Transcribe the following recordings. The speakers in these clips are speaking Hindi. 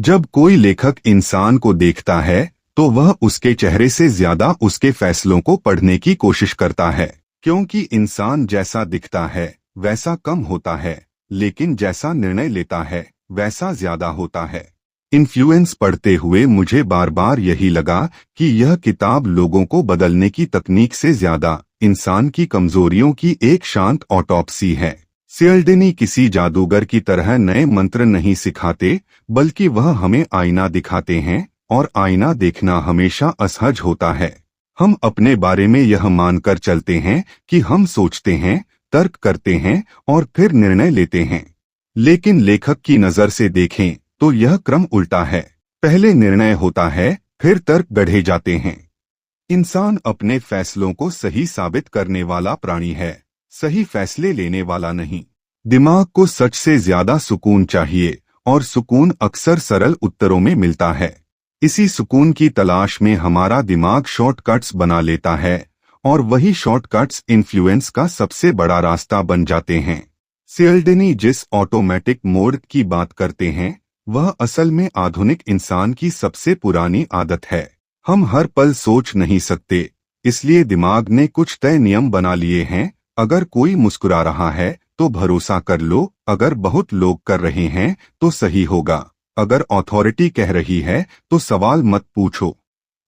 जब कोई लेखक इंसान को देखता है तो वह उसके चेहरे से ज्यादा उसके फैसलों को पढ़ने की कोशिश करता है, क्योंकि इंसान जैसा दिखता है वैसा कम होता है, लेकिन जैसा निर्णय लेता है वैसा ज्यादा होता है। इन्फ्लुएंस पढ़ते हुए मुझे बार बार यही लगा कि यह किताब लोगों को बदलने की तकनीक से ज्यादा इंसान की कमजोरियों की एक शांत ऑटोप्सी है। सियल्डेनी किसी जादूगर की तरह नए मंत्र नहीं सिखाते, बल्कि वह हमें आईना दिखाते हैं, और आईना देखना हमेशा असहज होता है। हम अपने बारे में यह मानकर चलते हैं कि हम सोचते हैं, तर्क करते हैं और फिर निर्णय लेते हैं। लेकिन लेखक की नजर से देखें तो यह क्रम उल्टा है। पहले निर्णय होता है, फिर तर्क गढ़े जाते हैं। इंसान अपने फैसलों को सही साबित करने वाला प्राणी है, सही फैसले लेने वाला नहीं। दिमाग को सच से ज्यादा सुकून चाहिए, और सुकून अक्सर सरल उत्तरों में मिलता है। इसी सुकून की तलाश में हमारा दिमाग शॉर्टकट्स बना लेता है, और वही शॉर्टकट्स इन्फ्लुएंस का सबसे बड़ा रास्ता बन जाते हैं। सियल्डेनी जिस ऑटोमेटिक मोड की बात करते हैं, वह असल में आधुनिक इंसान की सबसे पुरानी आदत है। हम हर पल सोच नहीं सकते, इसलिए दिमाग ने कुछ तय नियम बना लिए हैं। अगर कोई मुस्कुरा रहा है तो भरोसा कर लो, अगर बहुत लोग कर रहे हैं तो सही होगा, अगर अथॉरिटी कह रही है तो सवाल मत पूछो।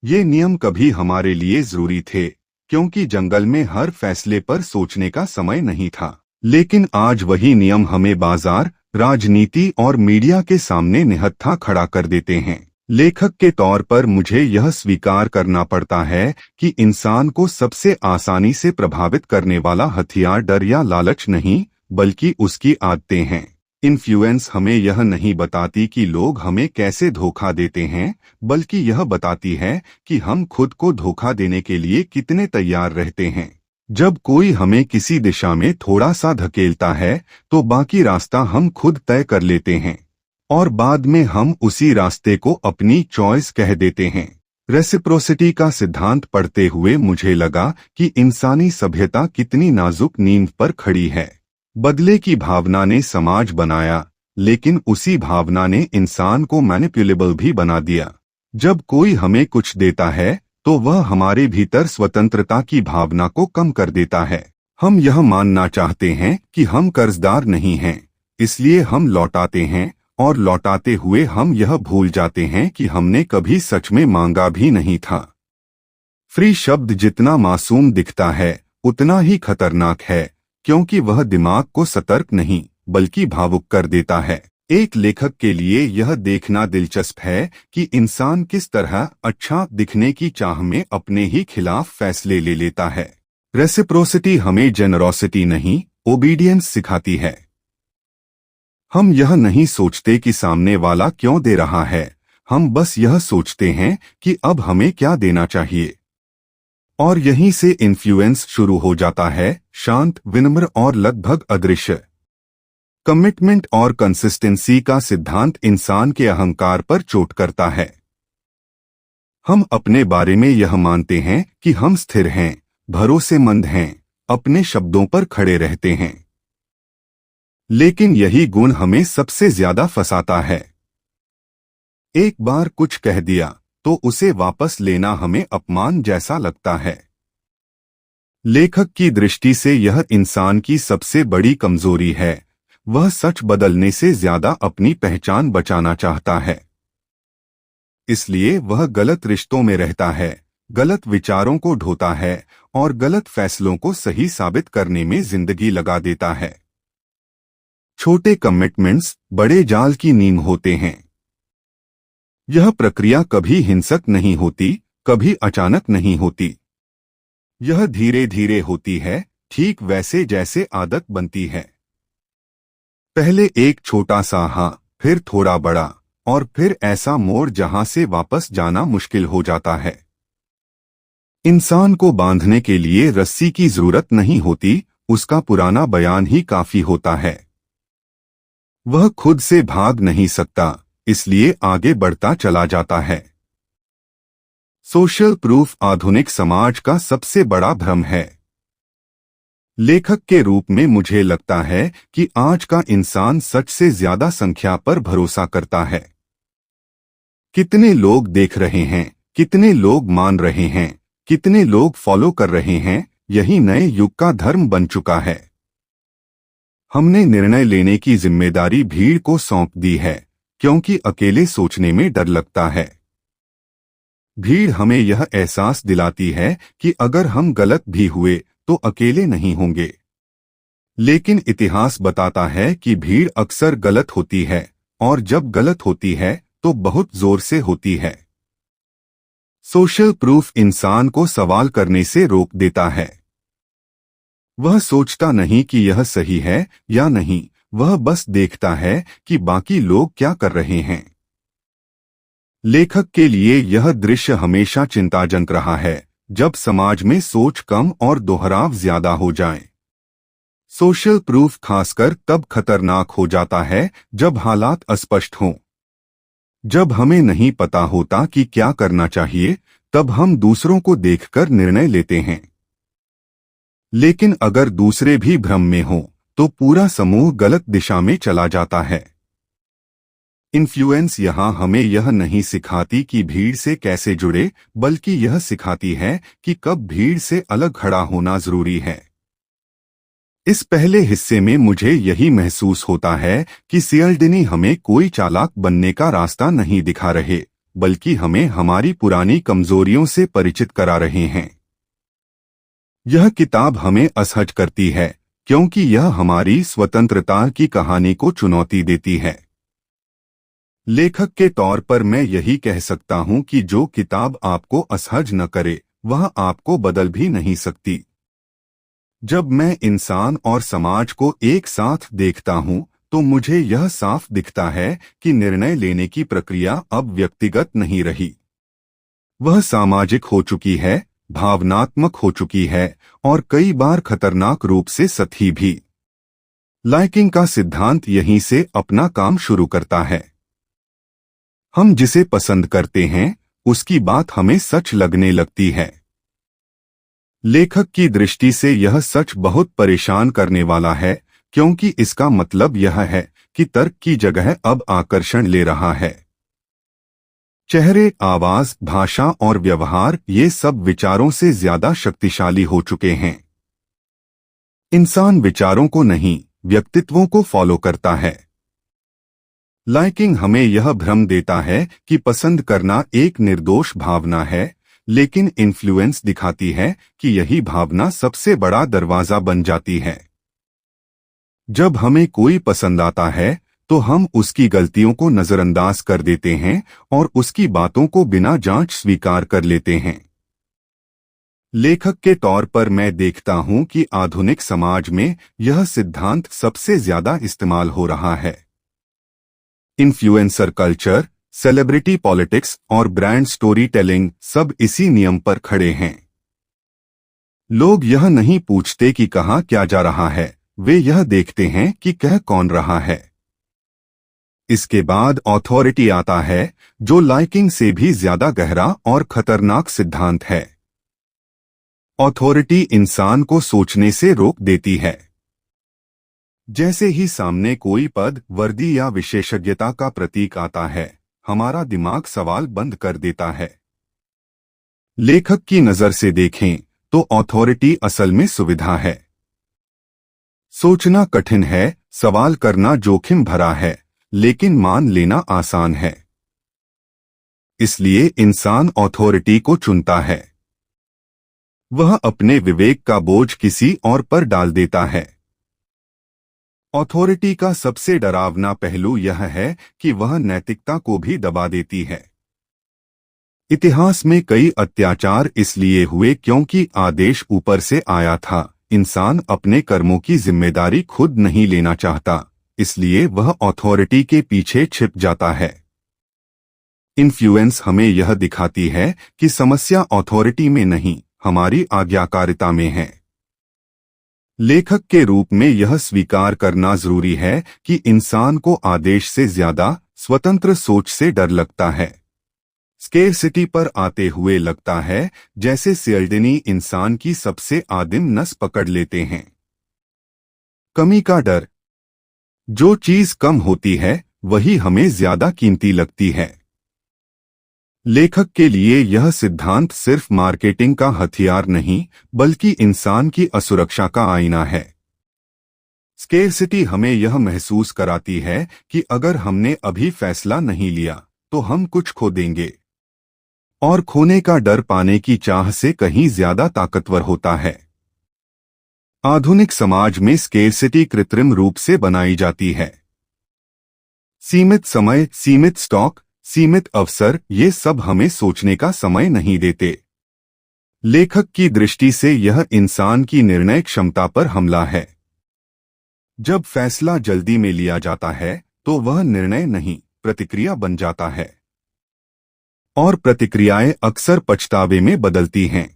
ये नियम कभी हमारे लिए जरूरी थे, क्योंकि जंगल में हर फैसले पर सोचने का समय नहीं था। लेकिन आज वही नियम हमें बाजार, राजनीति और मीडिया के सामने निहत्था खड़ा कर देते हैं। लेखक के तौर पर मुझे यह स्वीकार करना पड़ता है कि इंसान को सबसे आसानी से प्रभावित करने वाला हथियार डर या लालच नहीं, बल्कि उसकी आदतें हैं। इन्फ्लुएंस हमें यह नहीं बताती कि लोग हमें कैसे धोखा देते हैं, बल्कि यह बताती है कि हम खुद को धोखा देने के लिए कितने तैयार रहते हैं। जब कोई हमें किसी दिशा में थोड़ा सा धकेलता है तो बाकी रास्ता हम खुद तय कर लेते हैं, और बाद में हम उसी रास्ते को अपनी चॉइस कह देते हैं। रेसिप्रोसिटी का सिद्धांत पढ़ते हुए मुझे लगा कि इंसानी सभ्यता कितनी नाजुक नींव पर खड़ी है। बदले की भावना ने समाज बनाया, लेकिन उसी भावना ने इंसान को मैनिपुलेबल भी बना दिया। जब कोई हमें कुछ देता है तो वह हमारे भीतर स्वतंत्रता की भावना को कम कर देता है। हम यह मानना चाहते हैं कि हम कर्जदार नहीं हैं, इसलिए हम लौटाते हैं, और लौटाते हुए हम यह भूल जाते हैं कि हमने कभी सच में मांगा भी नहीं था। फ्री शब्द जितना मासूम दिखता है उतना ही खतरनाक है, क्योंकि वह दिमाग को सतर्क नहीं बल्कि भावुक कर देता है। एक लेखक के लिए यह देखना दिलचस्प है कि इंसान किस तरह अच्छा दिखने की चाह में अपने ही खिलाफ फैसले ले लेता है। रेसिप्रोसिटी हमें जेनरोसिटी नहीं, ओबीडियंस सिखाती है। हम यह नहीं सोचते कि सामने वाला क्यों दे रहा है, हम बस यह सोचते हैं कि अब हमें क्या देना चाहिए। और यहीं से इन्फ्लुएंस शुरू हो जाता है, शांत, विनम्र और लगभग अदृश्य। कमिटमेंट और कंसिस्टेंसी का सिद्धांत इंसान के अहंकार पर चोट करता है। हम अपने बारे में यह मानते हैं कि हम स्थिर हैं, भरोसेमंद हैं, अपने शब्दों पर खड़े रहते हैं। लेकिन यही गुण हमें सबसे ज्यादा फंसाता है। एक बार कुछ कह दिया तो उसे वापस लेना हमें अपमान जैसा लगता है। लेखक की दृष्टि से यह इंसान की सबसे बड़ी कमजोरी है। वह सच बदलने से ज्यादा अपनी पहचान बचाना चाहता है। इसलिए वह गलत रिश्तों में रहता है, गलत विचारों को ढोता है और गलत फैसलों को सही साबित करने में जिंदगी लगा देता है। छोटे कमिटमेंट्स बड़े जाल की नींव होते हैं। यह प्रक्रिया कभी हिंसक नहीं होती, कभी अचानक नहीं होती। यह धीरे धीरे होती है, ठीक वैसे जैसे आदत बनती है। पहले एक छोटा सा हाँ, फिर थोड़ा बड़ा, और फिर ऐसा मोड़ जहां से वापस जाना मुश्किल हो जाता है। इंसान को बांधने के लिए रस्सी की जरूरत नहीं होती, उसका पुराना बयान ही काफी होता है। वह खुद से भाग नहीं सकता, इसलिए आगे बढ़ता चला जाता है। सोशल प्रूफ आधुनिक समाज का सबसे बड़ा भ्रम है। लेखक के रूप में मुझे लगता है कि आज का इंसान सच से ज्यादा संख्या पर भरोसा करता है। कितने लोग देख रहे हैं, कितने लोग मान रहे हैं, कितने लोग फॉलो कर रहे हैं, यही नए युग का धर्म बन चुका है। हमने निर्णय लेने की जिम्मेदारी भीड़ को सौंप दी है, क्योंकि अकेले सोचने में डर लगता है। भीड़ हमें यह एहसास दिलाती है कि अगर हम गलत भी हुए तो अकेले नहीं होंगे। लेकिन इतिहास बताता है कि भीड़ अक्सर गलत होती है, और जब गलत होती है तो बहुत जोर से होती है। सोशल प्रूफ इंसान को सवाल करने से रोक देता है। वह सोचता नहीं कि यह सही है या नहीं, वह बस देखता है कि बाकी लोग क्या कर रहे हैं। लेखक के लिए यह दृश्य हमेशा चिंताजनक रहा है, जब समाज में सोच कम और दोहराव ज्यादा हो जाए। सोशल प्रूफ खासकर तब खतरनाक हो जाता है जब हालात अस्पष्ट हों। जब हमें नहीं पता होता कि क्या करना चाहिए, तब हम दूसरों को देखकर निर्णय लेते हैं। लेकिन अगर दूसरे भी भ्रम में हों, तो पूरा समूह गलत दिशा में चला जाता है। इन्फ्लुएंस यहाँ हमें यह नहीं सिखाती कि भीड़ से कैसे जुड़े, बल्कि यह सिखाती है कि कब भीड़ से अलग खड़ा होना जरूरी है। इस पहले हिस्से में मुझे यही महसूस होता है कि सियल्डिनी हमें कोई चालाक बनने का रास्ता नहीं दिखा रहे, बल्कि हमें हमारी पुरानी कमजोरियों से परिचित करा रहे हैं। यह किताब हमें असहज करती है, क्योंकि यह हमारी स्वतंत्रता की कहानी को चुनौती देती है। लेखक के तौर पर मैं यही कह सकता हूं कि जो किताब आपको असहज न करे, वह आपको बदल भी नहीं सकती। जब मैं इंसान और समाज को एक साथ देखता हूं, तो मुझे यह साफ दिखता है कि निर्णय लेने की प्रक्रिया अब व्यक्तिगत नहीं रही। वह सामाजिक हो चुकी है, भावनात्मक हो चुकी है, और कई बार खतरनाक रूप से सतही भी। लाइकिंग का सिद्धांत यहीं से अपना काम शुरू करता है। हम जिसे पसंद करते हैं, उसकी बात हमें सच लगने लगती है। लेखक की दृष्टि से यह सच बहुत परेशान करने वाला है, क्योंकि इसका मतलब यह है कि तर्क की जगह अब आकर्षण ले रहा है। चेहरे, आवाज, भाषा और व्यवहार, ये सब विचारों से ज्यादा शक्तिशाली हो चुके हैं। इंसान विचारों को नहीं, व्यक्तित्वों को फॉलो करता है। लाइकिंग हमें यह भ्रम देता है कि पसंद करना एक निर्दोष भावना है, लेकिन इन्फ्लुएंस दिखाती है कि यही भावना सबसे बड़ा दरवाजा बन जाती है। जब हमें कोई पसंद आता है, तो हम उसकी गलतियों को नजरअंदाज कर देते हैं और उसकी बातों को बिना जांच स्वीकार कर लेते हैं। लेखक के तौर पर मैं देखता हूं कि आधुनिक समाज में यह सिद्धांत सबसे ज्यादा इस्तेमाल हो रहा है। इन्फ्लुएंसर कल्चर, सेलिब्रिटी पॉलिटिक्स और ब्रांड स्टोरी टेलिंग सब इसी नियम पर खड़े हैं। लोग यह नहीं पूछते कि कहाँ क्या जा रहा है, वे यह देखते हैं कि कह कौन रहा है। इसके बाद ऑथोरिटी आता है, जो लाइकिंग से भी ज्यादा गहरा और खतरनाक सिद्धांत है। ऑथोरिटी इंसान को सोचने से रोक देती है। जैसे ही सामने कोई पद, वर्दी या विशेषज्ञता का प्रतीक आता है, हमारा दिमाग सवाल बंद कर देता है। लेखक की नजर से देखें तो ऑथोरिटी असल में सुविधा है। सोचना कठिन है, सवाल करना जोखिम भरा है, लेकिन मान लेना आसान है। इसलिए इंसान ऑथोरिटी को चुनता है। वह अपने विवेक का बोझ किसी और पर डाल देता है। ऑथोरिटी का सबसे डरावना पहलू यह है कि वह नैतिकता को भी दबा देती है। इतिहास में कई अत्याचार इसलिए हुए क्योंकि आदेश ऊपर से आया था। इंसान अपने कर्मों की जिम्मेदारी खुद नहीं लेना चाहता, इसलिए वह ऑथोरिटी के पीछे छिप जाता है। इन्फ्लुएंस हमें यह दिखाती है कि समस्या ऑथोरिटी में नहीं, हमारी आज्ञाकारिता में है। लेखक के रूप में यह स्वीकार करना जरूरी है कि इंसान को आदेश से ज्यादा स्वतंत्र सोच से डर लगता है। स्केर्सिटी पर आते हुए लगता है जैसे सियल्डिनी इंसान की सबसे आदिम नस पकड़ लेते हैं। कमी का डर। जो चीज कम होती है, वही हमें ज्यादा कीमती लगती है। लेखक के लिए यह सिद्धांत सिर्फ मार्केटिंग का हथियार नहीं, बल्कि इंसान की असुरक्षा का आईना है। स्केर्सिटी हमें यह महसूस कराती है कि अगर हमने अभी फैसला नहीं लिया तो हम कुछ खो देंगे, और खोने का डर पाने की चाह से कहीं ज्यादा ताकतवर होता है। आधुनिक समाज में स्केर्सिटी कृत्रिम रूप से बनाई जाती है। सीमित समय, सीमित स्टॉक, सीमित अवसर, ये सब हमें सोचने का समय नहीं देते। लेखक की दृष्टि से यह इंसान की निर्णय क्षमता पर हमला है। जब फैसला जल्दी में लिया जाता है तो वह निर्णय नहीं, प्रतिक्रिया बन जाता है, और प्रतिक्रियाएं अक्सर पछतावे में बदलती हैं।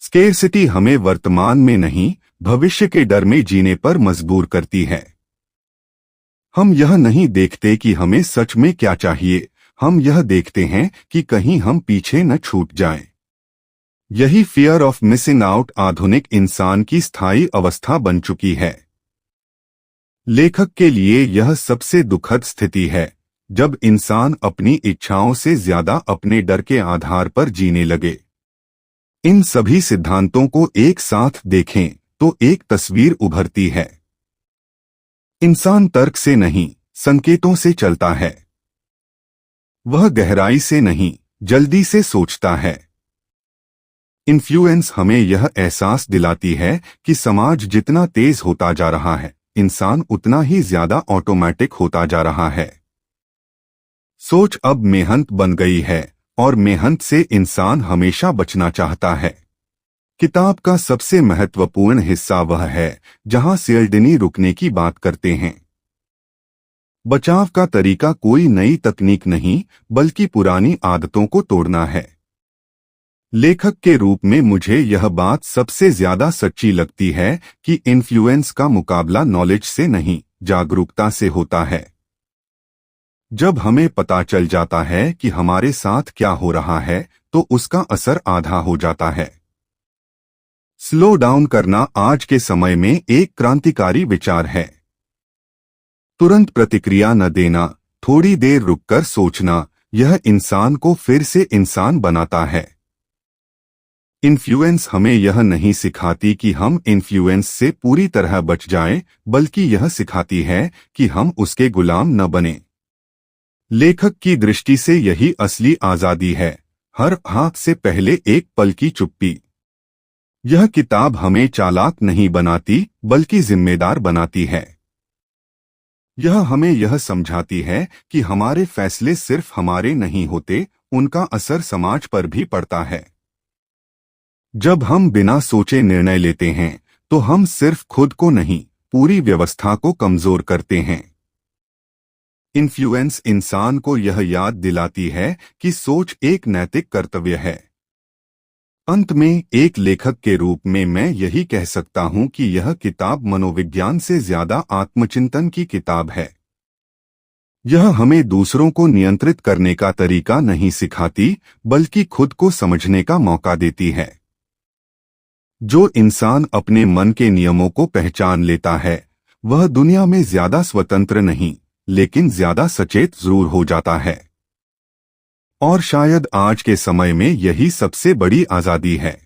स्केर्सिटी हमें वर्तमान में नहीं, भविष्य के डर में जीने पर मजबूर करती है। हम यह नहीं देखते कि हमें सच में क्या चाहिए, हम यह देखते हैं कि कहीं हम पीछे न छूट जाएं। यही फियर ऑफ मिसिंग आउट आधुनिक इंसान की स्थायी अवस्था बन चुकी है। लेखक के लिए यह सबसे दुखद स्थिति है, जब इंसान अपनी इच्छाओं से ज्यादा अपने डर के आधार पर जीने लगे। इन सभी सिद्धांतों को एक साथ देखें तो एक तस्वीर उभरती है। इंसान तर्क से नहीं, संकेतों से चलता है। वह गहराई से नहीं, जल्दी से सोचता है। इन्फ्लुएंस हमें यह एहसास दिलाती है कि समाज जितना तेज होता जा रहा है, इंसान उतना ही ज्यादा ऑटोमेटिक होता जा रहा है। सोच अब मेहनत बन गई है, और मेहनत से इंसान हमेशा बचना चाहता है। किताब का सबसे महत्वपूर्ण हिस्सा वह है जहां सियल्डिनी रुकने की बात करते हैं। बचाव का तरीका कोई नई तकनीक नहीं, बल्कि पुरानी आदतों को तोड़ना है। लेखक के रूप में मुझे यह बात सबसे ज्यादा सच्ची लगती है कि इन्फ्लुएंस का मुकाबला नॉलेज से नहीं, जागरूकता से होता है। जब हमें पता चल जाता है कि हमारे साथ क्या हो रहा है तो उसका असर आधा हो जाता है। स्लो डाउन करना आज के समय में एक क्रांतिकारी विचार है। तुरंत प्रतिक्रिया न देना, थोड़ी देर रुककर सोचना, यह इंसान को फिर से इंसान बनाता है। इन्फ्लुएंस हमें यह नहीं सिखाती कि हम इन्फ्लुएंस से पूरी तरह बच जाएं, बल्कि यह सिखाती है कि हम उसके गुलाम न बने। लेखक की दृष्टि से यही असली आजादी है, हर हाथ से पहले एक पल की चुप्पी। यह किताब हमें चालाक नहीं बनाती, बल्कि जिम्मेदार बनाती है। यह हमें यह समझाती है कि हमारे फैसले सिर्फ हमारे नहीं होते, उनका असर समाज पर भी पड़ता है। जब हम बिना सोचे निर्णय लेते हैं तो हम सिर्फ खुद को नहीं, पूरी व्यवस्था को कमजोर करते हैं। इन्फ्लुएंस इंसान को यह याद दिलाती है कि सोच एक नैतिक कर्तव्य है। अंत में एक लेखक के रूप में मैं यही कह सकता हूं कि यह किताब मनोविज्ञान से ज्यादा आत्मचिंतन की किताब है। यह हमें दूसरों को नियंत्रित करने का तरीका नहीं सिखाती, बल्कि खुद को समझने का मौका देती है। जो इंसान अपने मन के नियमों को पहचान लेता है, वह दुनिया में ज्यादा स्वतंत्र नहीं, लेकिन ज्यादा सचेत जरूर हो जाता है। और शायद आज के समय में यही सबसे बड़ी आजादी है।